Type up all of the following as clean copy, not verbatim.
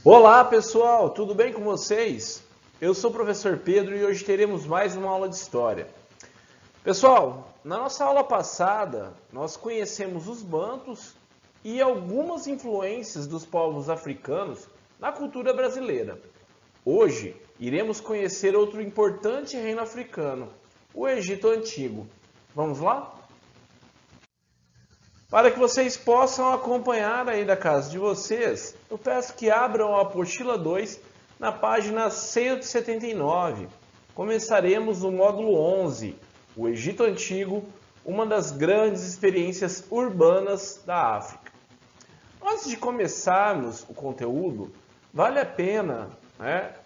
Olá pessoal, tudo bem com vocês? Eu sou o professor Pedro e hoje teremos mais uma aula de História. Pessoal, na nossa aula passada nós conhecemos os bantus e algumas influências dos povos africanos na cultura brasileira. Hoje iremos conhecer outro importante reino africano, o Egito Antigo. Vamos lá? Para que vocês possam acompanhar aí da casa de vocês, eu peço que abram a apostila 2 na página 179. Começaremos no módulo 11, o Egito Antigo, uma das grandes experiências urbanas da África. Antes de começarmos o conteúdo, vale a pena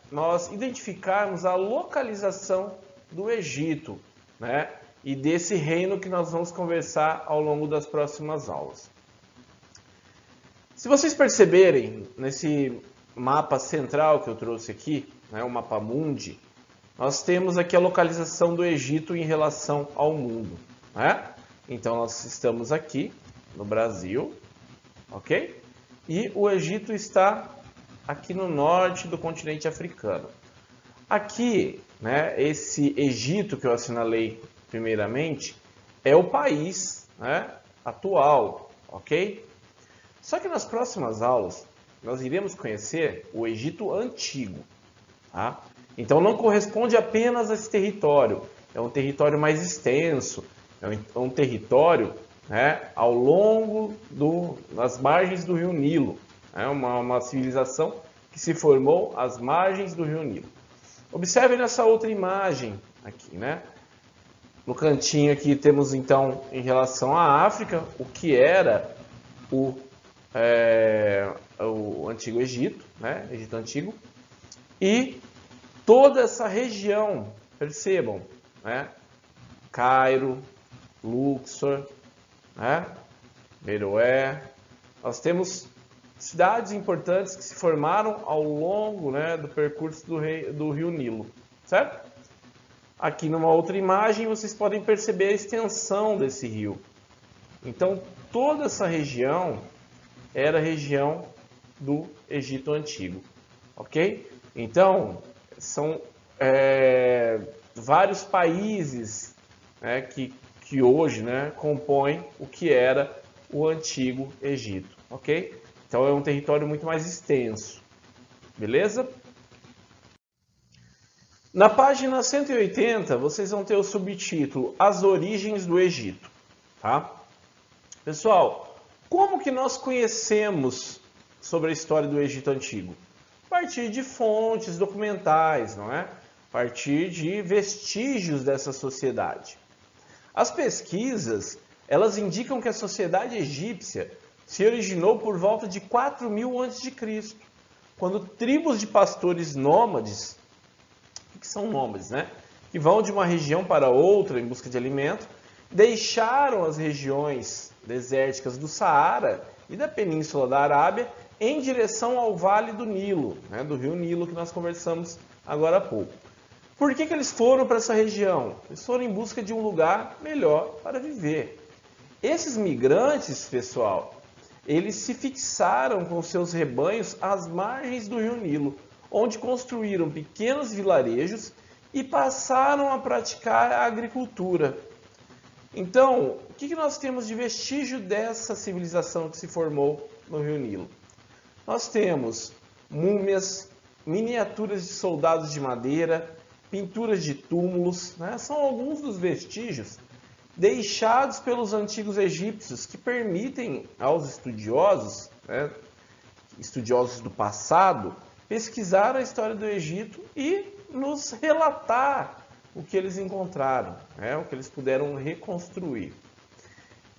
nós identificarmos a localização do Egito, e desse reino que nós vamos conversar ao longo das próximas aulas. Se vocês perceberem, nesse mapa central que eu trouxe aqui, o mapa mundi, nós temos aqui a localização do Egito em relação ao mundo. Então, nós estamos aqui no Brasil, ok? E o Egito está aqui no norte do continente africano. Aqui, esse Egito que eu assinalei primeiramente, é o país atual, ok? Só que nas próximas aulas, nós iremos conhecer o Egito Antigo, tá? Então não corresponde apenas a esse território, é um território mais extenso, é um território ao longo das margens do Rio Nilo, uma civilização que se formou às margens do Rio Nilo. Observe nessa outra imagem aqui, No cantinho aqui temos então, em relação à África, o que era o Antigo Egito, Egito Antigo, e toda essa região, percebam, Cairo, Luxor, Meroé, nós temos cidades importantes que se formaram ao longo do percurso do Rio Nilo, certo? Aqui numa outra imagem vocês podem perceber a extensão desse rio. Então toda essa região era a região do Egito Antigo, ok? Então são vários países que hoje compõem o que era o Antigo Egito, ok? Então é um território muito mais extenso, beleza? Na página 180, vocês vão ter o subtítulo As Origens do Egito. Tá? Pessoal, como que nós conhecemos sobre a história do Egito Antigo? A partir de fontes documentais, não é? A partir de vestígios dessa sociedade. As pesquisas, elas indicam que a sociedade egípcia se originou por volta de 4000 a.C., quando tribos de pastores nômades, que são nômades, que vão de uma região para outra em busca de alimento, deixaram as regiões desérticas do Saara e da Península da Arábia em direção ao Vale do Nilo, do Rio Nilo que nós conversamos agora há pouco. Por que eles foram para essa região? Eles foram em busca de um lugar melhor para viver. Esses migrantes, pessoal, eles se fixaram com seus rebanhos às margens do Rio Nilo, onde construíram pequenos vilarejos e passaram a praticar a agricultura. Então, o que nós temos de vestígio dessa civilização que se formou no Rio Nilo? Nós temos múmias, miniaturas de soldados de madeira, pinturas de túmulos, são alguns dos vestígios deixados pelos antigos egípcios que permitem aos estudiosos, estudiosos do passado, pesquisar a história do Egito e nos relatar o que eles encontraram, o que eles puderam reconstruir.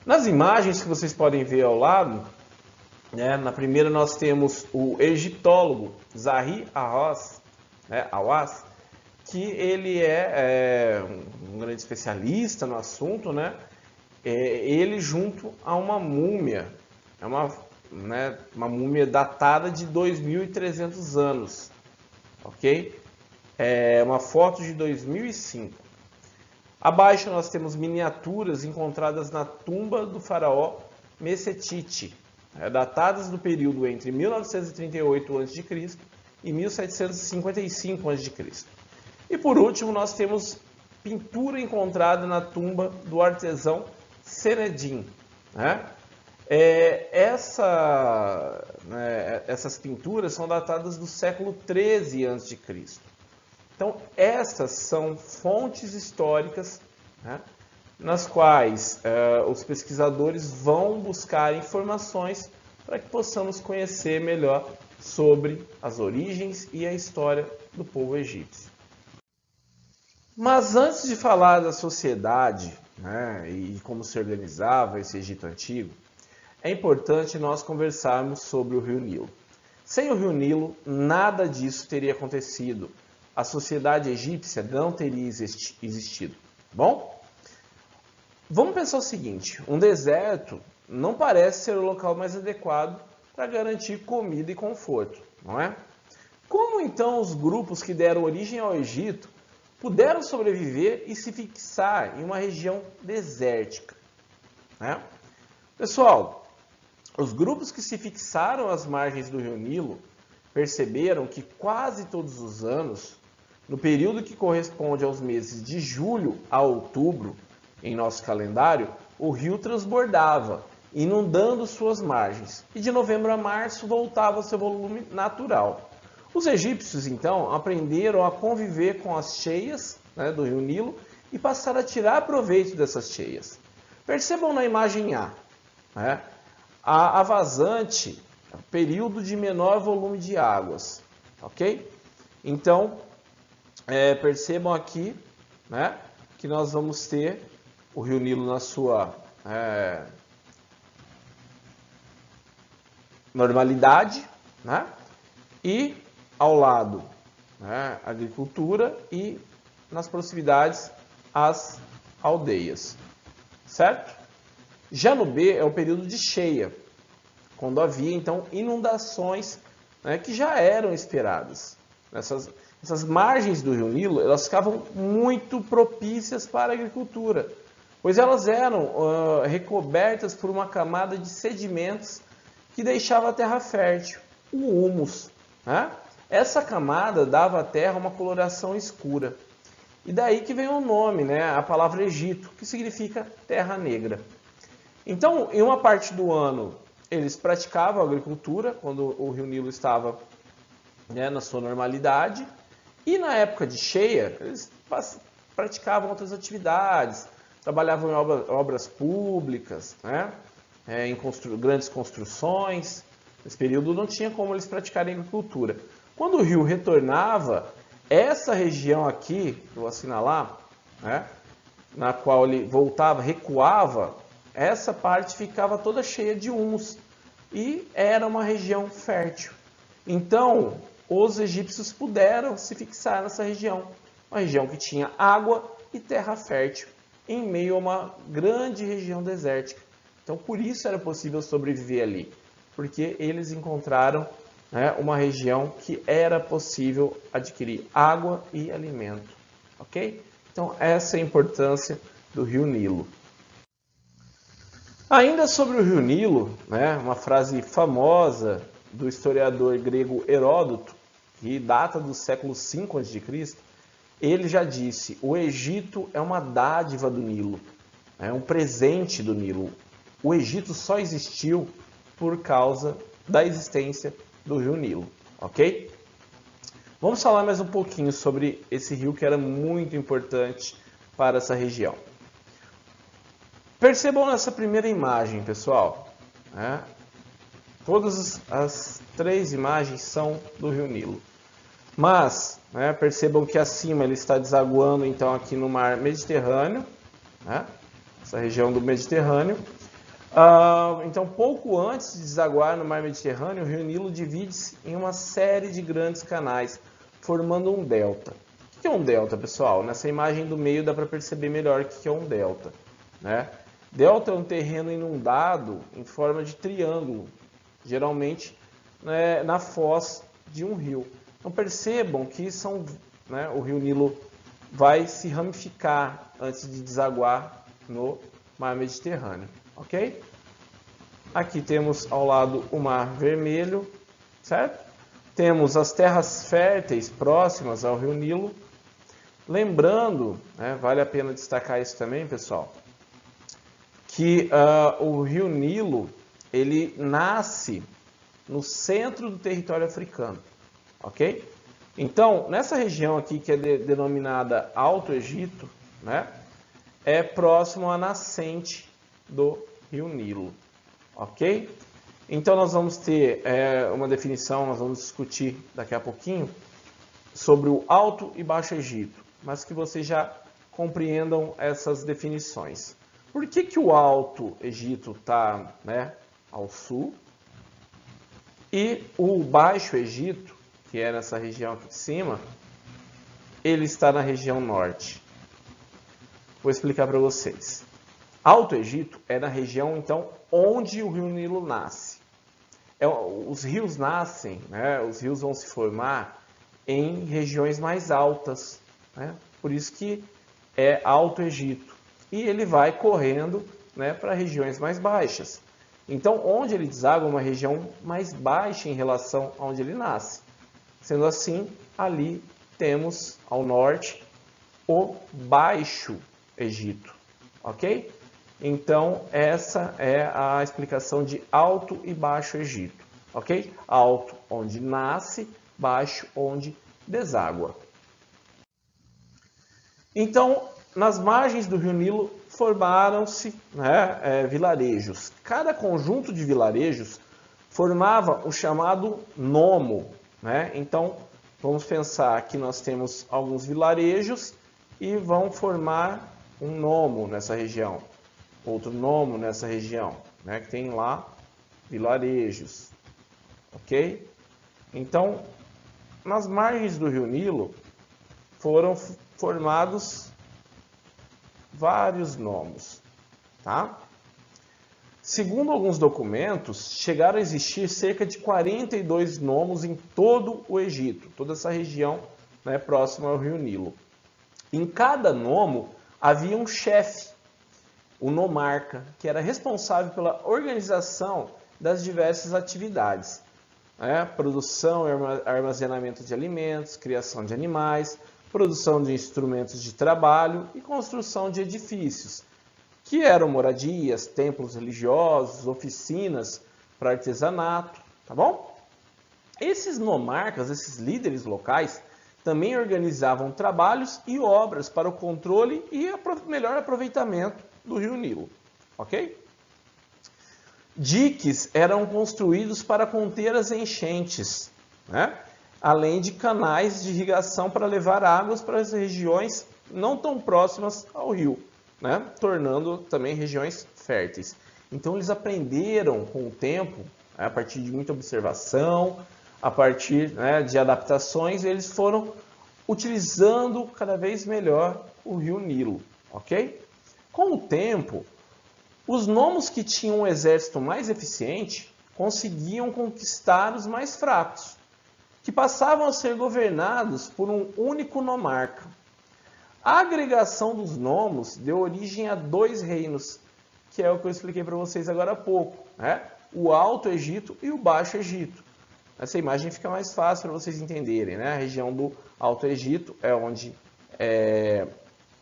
Nas imagens que vocês podem ver ao lado, na primeira nós temos o egiptólogo Zahi Hawass, que ele é um grande especialista no assunto, ele junto a uma múmia, uma múmia datada de 2.300 anos, ok? É uma foto de 2005. Abaixo nós temos miniaturas encontradas na tumba do faraó Mesetite, datadas do período entre 1938 a.C. e 1755 a.C. E por último, nós temos pintura encontrada na tumba do artesão Senedin. Essas pinturas são datadas do século 13 a.C. Então, essas são fontes históricas, nas quais os pesquisadores vão buscar informações para que possamos conhecer melhor sobre as origens e a história do povo egípcio. Mas antes de falar da sociedade, e como se organizava esse Egito antigo, é importante nós conversarmos sobre o Rio Nilo. Sem o Rio Nilo, nada disso teria acontecido. A sociedade egípcia não teria existido. Bom? Vamos pensar o seguinte, um deserto não parece ser o local mais adequado para garantir comida e conforto, não é? Como então os grupos que deram origem ao Egito puderam sobreviver e se fixar em uma região desértica? Pessoal, os grupos que se fixaram às margens do Rio Nilo perceberam que quase todos os anos, no período que corresponde aos meses de julho a outubro, em nosso calendário, o rio transbordava, inundando suas margens, e de novembro a março voltava ao seu volume natural. Os egípcios, então, aprenderam a conviver com as cheias do Rio Nilo e passaram a tirar proveito dessas cheias. Percebam na imagem A, a vazante, período de menor volume de águas, ok? Então, percebam aqui, que nós vamos ter o Rio Nilo na sua normalidade, e ao lado agricultura e nas proximidades as aldeias, certo? Já no B é o período de cheia, quando havia então inundações que já eram esperadas. Essas margens do Rio Nilo, elas ficavam muito propícias para a agricultura, pois elas eram recobertas por uma camada de sedimentos que deixava a terra fértil, o humus. Essa camada dava à terra uma coloração escura. E daí que vem o nome, a palavra Egito, que significa terra negra. Então, em uma parte do ano, eles praticavam a agricultura, quando o Rio Nilo estava na sua normalidade, e na época de cheia, eles praticavam outras atividades, trabalhavam em obras públicas, em grandes construções. Nesse período não tinha como eles praticarem agricultura. Quando o rio retornava, essa região aqui, que eu vou assinalar, na qual ele voltava, recuava, essa parte ficava toda cheia de humus e era uma região fértil. Então, os egípcios puderam se fixar nessa região, uma região que tinha água e terra fértil, em meio a uma grande região desértica. Então, por isso era possível sobreviver ali, porque eles encontraram uma região que era possível adquirir água e alimento, ok? Então, essa é a importância do Rio Nilo. Ainda sobre o Rio Nilo, uma frase famosa do historiador grego Heródoto, que data do século V a.C., ele já disse: o Egito é uma dádiva do Nilo, é um presente do Nilo. O Egito só existiu por causa da existência do Rio Nilo, ok? Vamos falar mais um pouquinho sobre esse rio que era muito importante para essa região. Percebam nessa primeira imagem, pessoal, todas as três imagens são do Rio Nilo. Mas, percebam que acima ele está desaguando então aqui no mar Mediterrâneo, essa região do Mediterrâneo. Então, pouco antes de desaguar no mar Mediterrâneo, o Rio Nilo divide-se em uma série de grandes canais, formando um delta. O que é um delta, pessoal? Nessa imagem do meio dá para perceber melhor o que é um delta. Delta é um terreno inundado em forma de triângulo, geralmente na foz de um rio. Então percebam que o Rio Nilo vai se ramificar antes de desaguar no mar Mediterrâneo, ok? Aqui temos ao lado o Mar Vermelho, certo? Temos as terras férteis próximas ao Rio Nilo. Lembrando, né, vale a pena destacar isso também, pessoal, que o Rio Nilo, ele nasce no centro do território africano, ok? Então, nessa região aqui que é denominada Alto Egito, né, é próximo à nascente do Rio Nilo, ok? Então, nós vamos ter uma definição, nós vamos discutir daqui a pouquinho sobre o Alto e Baixo Egito, mas que vocês já compreendam essas definições. Por que o Alto Egito está, né, ao sul e o Baixo Egito, que é nessa região aqui de cima, ele está na região norte? Vou explicar para vocês. Alto Egito é na região, então, onde o Rio Nilo nasce. Os rios nascem, né, os rios vão se formar em regiões mais altas, né, por isso que é Alto Egito. E ele vai correndo, né, para regiões mais baixas. Então, onde ele deságua é uma região mais baixa em relação a onde ele nasce. Sendo assim, ali temos ao norte o Baixo Egito, ok? Então, essa é a explicação de Alto e Baixo Egito, ok? Alto, onde nasce, baixo, onde deságua. Então, nas margens do Rio Nilo formaram-se, né, vilarejos. Cada conjunto de vilarejos formava o chamado nomo, né? Então, vamos pensar que nós temos alguns vilarejos e vão formar um nomo nessa região, outro nomo nessa região, né, que tem lá vilarejos, ok? Então, nas margens do Rio Nilo foram formados vários nomos, tá? Segundo alguns documentos, chegaram a existir cerca de 42 nomos em todo o Egito, toda essa região, né, próxima ao Rio Nilo. Em cada nomo havia um chefe, o nomarca, que era responsável pela organização das diversas atividades, né? Produção e armazenamento de alimentos, criação de animais, produção de instrumentos de trabalho e construção de edifícios, que eram moradias, templos religiosos, oficinas para artesanato, tá bom? Esses nomarcas, esses líderes locais, também organizavam trabalhos e obras para o controle e melhor aproveitamento do Rio Nilo, ok? Diques eram construídos para conter as enchentes, né? Além de canais de irrigação para levar águas para as regiões não tão próximas ao rio, né? Tornando também regiões férteis. Então eles aprenderam com o tempo, né, a partir de muita observação, a partir, né, de adaptações, eles foram utilizando cada vez melhor o Rio Nilo, ok? Com o tempo, os nomos que tinham um exército mais eficiente conseguiam conquistar os mais fracos, que passavam a ser governados por um único nomarca. A agregação dos nomos deu origem a dois reinos, que é o que eu expliquei para vocês agora há pouco, né? O Alto Egito e o Baixo Egito. Essa imagem fica mais fácil para vocês entenderem, né? A região do Alto Egito é onde é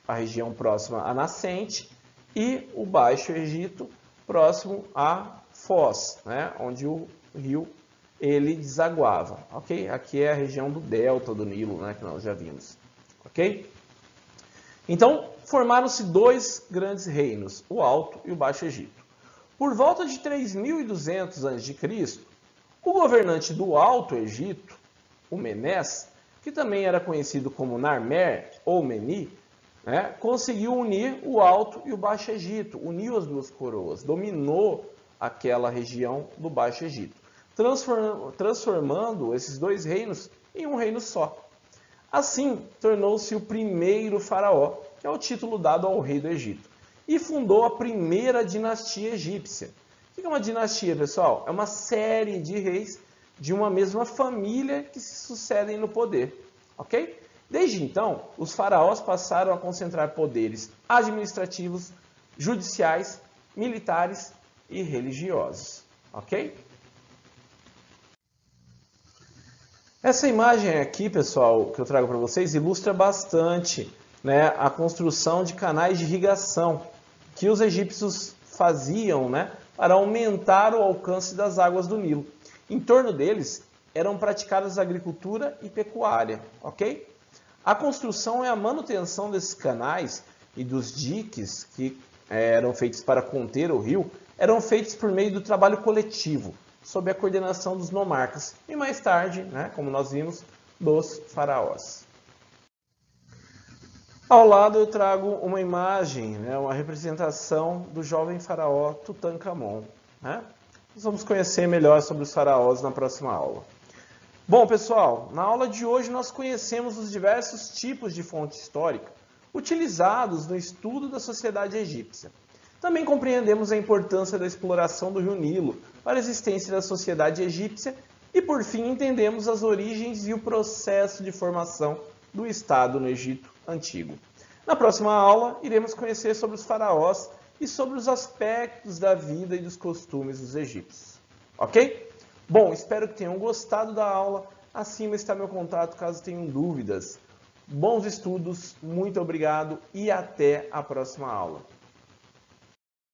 a região próxima à nascente e o Baixo Egito próximo à foz, né? Onde o rio ele desaguava, ok? Aqui é a região do delta do Nilo, né, que nós já vimos, ok? Então, formaram-se dois grandes reinos, o Alto e o Baixo Egito. Por volta de 3.200 a.C., o governante do Alto Egito, o Menés, que também era conhecido como Narmer ou Meni, né, conseguiu unir o Alto e o Baixo Egito, uniu as duas coroas, dominou aquela região do Baixo Egito, transformando esses dois reinos em um reino só. Assim, tornou-se o primeiro faraó, que é o título dado ao rei do Egito, e fundou a primeira dinastia egípcia. O que é uma dinastia, pessoal? É uma série de reis de uma mesma família que se sucedem no poder, ok? Desde então, os faraós passaram a concentrar poderes administrativos, judiciais, militares e religiosos, ok? Essa imagem aqui, pessoal, que eu trago para vocês, ilustra bastante, né, a construção de canais de irrigação que os egípcios faziam, né, para aumentar o alcance das águas do Nilo. Em torno deles eram praticadas agricultura e pecuária, ok? A construção e a manutenção desses canais e dos diques que eram feitos para conter o rio eram feitos por meio do trabalho coletivo, sob a coordenação dos nomarcas e mais tarde, né, como nós vimos, dos faraós. Ao lado eu trago uma imagem, né, uma representação do jovem faraó Tutankhamon, né? Nós vamos conhecer melhor sobre os faraós na próxima aula. Bom, pessoal, na aula de hoje nós conhecemos os diversos tipos de fonte histórica utilizados no estudo da sociedade egípcia. Também compreendemos a importância da exploração do rio Nilo para a existência da sociedade egípcia e, por fim, entendemos as origens e o processo de formação do Estado no Egito Antigo. Na próxima aula, iremos conhecer sobre os faraós e sobre os aspectos da vida e dos costumes dos egípcios. Ok? Bom, espero que tenham gostado da aula. Acima está meu contato caso tenham dúvidas. Bons estudos, muito obrigado e até a próxima aula.